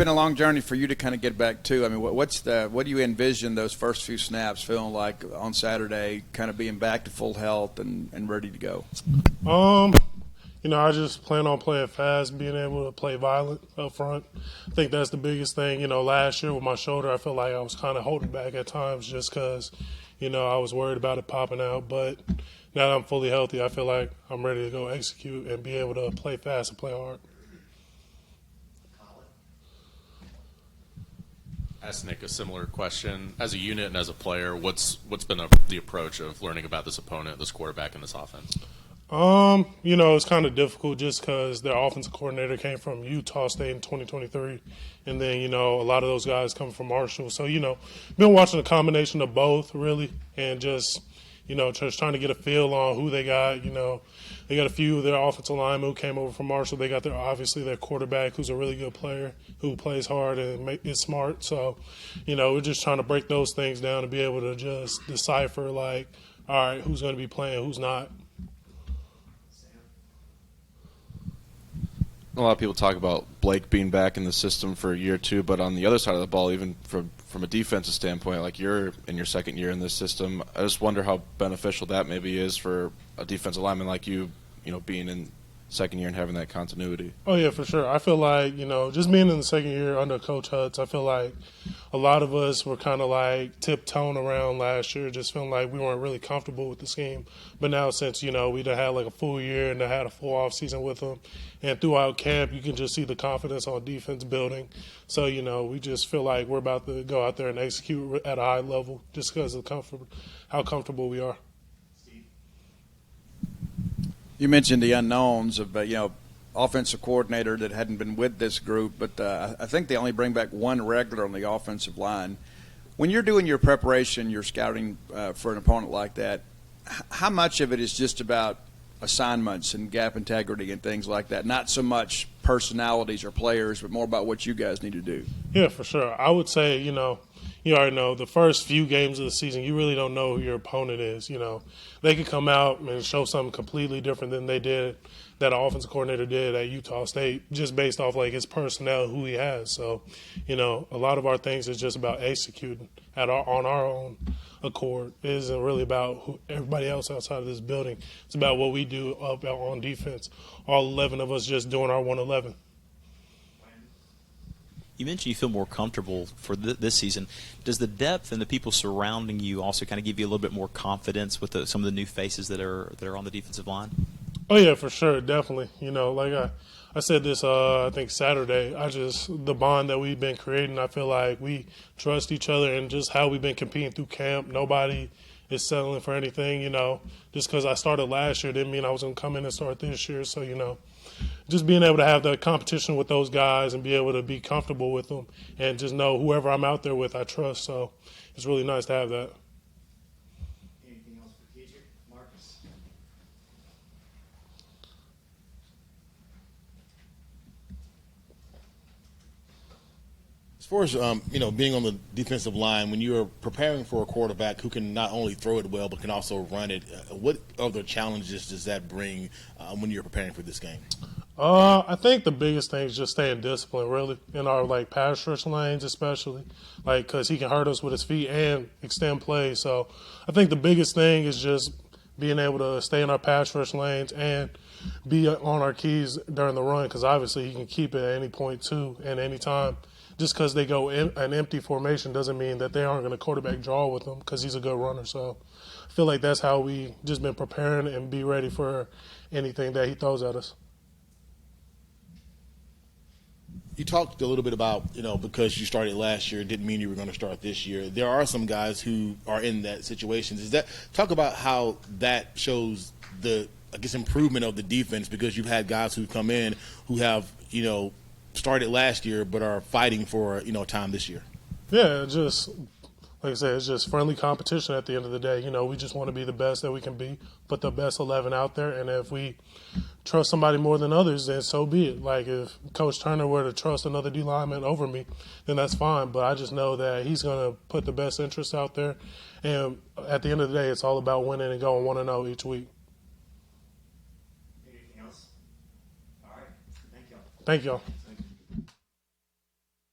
been a long journey for you to kind of get back to. I mean, what do you envision those first few snaps feeling like on Saturday, kind of being back to full health and ready to go? I just plan on playing fast, being able to play violent up front. I think that's the biggest thing. Last year with my shoulder, I felt like I was kind of holding back at times just because, I was worried about it popping out. But now that I'm fully healthy, I feel like I'm ready to go execute and be able to play fast and play hard. Ask Nick a similar question. As a unit and as a player, what's been the approach of learning about this opponent, this quarterback, and this offense? It's kind of difficult just because their offensive coordinator came from Utah State in 2023. And then, a lot of those guys come from Marshall. So, been watching a combination of both, really, and just trying to get a feel on who they got. They got a few of their offensive linemen who came over from Marshall. They got obviously their quarterback, who's a really good player, who plays hard and is smart. So, we're just trying to break those things down and be able to just decipher, all right, who's going to be playing, who's not. A lot of people talk about Blake being back in the system for a year or two, but on the other side of the ball, even from a defensive standpoint, like you're in your second year in this system, I just wonder how beneficial that maybe is for a defensive lineman like you, being in second year and having that continuity. Oh, yeah, for sure. I feel like, just being in the second year under Coach Hutz, I feel like a lot of us were kind of tiptoeing around last year, just feeling like we weren't really comfortable with the scheme. But now since, we done had a full year and had a full off season with them, and throughout camp, you can just see the confidence on defense building. So, we just feel like we're about to go out there and execute at a high level just because of how comfortable we are. You mentioned the unknowns of, offensive coordinator that hadn't been with this group, but I think they only bring back one regular on the offensive line. When you're doing your preparation, you're scouting for an opponent like that, how much of it is just about assignments and gap integrity and things like that, not so much personalities or players, but more about what you guys need to do? Yeah, for sure. I would say, you already know the first few games of the season, you really don't know who your opponent is. They could come out and show something completely different than they did, that our offensive coordinator did at Utah State, just based off his personnel, who he has. So, a lot of our things is just about executing on our own accord. It isn't really about everybody else outside of this building. It's about what we do up on defense. All 11 of us just doing our 111. You mentioned you feel more comfortable for this season. Does the depth and the people surrounding you also kind of give you a little bit more confidence with some of the new faces that are on the defensive line? Oh, yeah, for sure, definitely. I said this, I think Saturday, the bond that we've been creating, I feel like we trust each other, and just how we've been competing through camp. Nobody is settling for anything, Just because I started last year didn't mean I was going to come in and start this year. So, just being able to have the competition with those guys and be able to be comfortable with them and just know whoever I'm out there with, I trust. So it's really nice to have that. Anything else for Kedrick? Marcus? As far as being on the defensive line, when you're preparing for a quarterback who can not only throw it well but can also run it, what other challenges does that bring when you're preparing for this game? I think the biggest thing is just staying disciplined, really, in our pass rush lanes, especially, because he can hurt us with his feet and extend plays. So I think the biggest thing is just being able to stay in our pass rush lanes and be on our keys during the run, because obviously he can keep it at any point too and any time. Just because they go in an empty formation doesn't mean that they aren't going to quarterback draw with him, because he's a good runner. So I feel like that's how we just been preparing and be ready for anything that he throws at us. You talked a little bit about, because you started last year, it didn't mean you were going to start this year. There are some guys who are in that situation. Talk about how that shows the, improvement of the defense, because you've had guys who've come in who have, started last year but are fighting for, time this year. Yeah, just like I said, it's just friendly competition at the end of the day. We just want to be the best that we can be, put the best 11 out there, and if we trust somebody more than others, then so be it. If Coach Turner were to trust another D lineman over me, then that's fine, but I just know that he's going to put the best interest out there, and at the end of the day, it's all about winning and going 1-0 each week. Anything else? All right. Thank y'all. Thank y'all.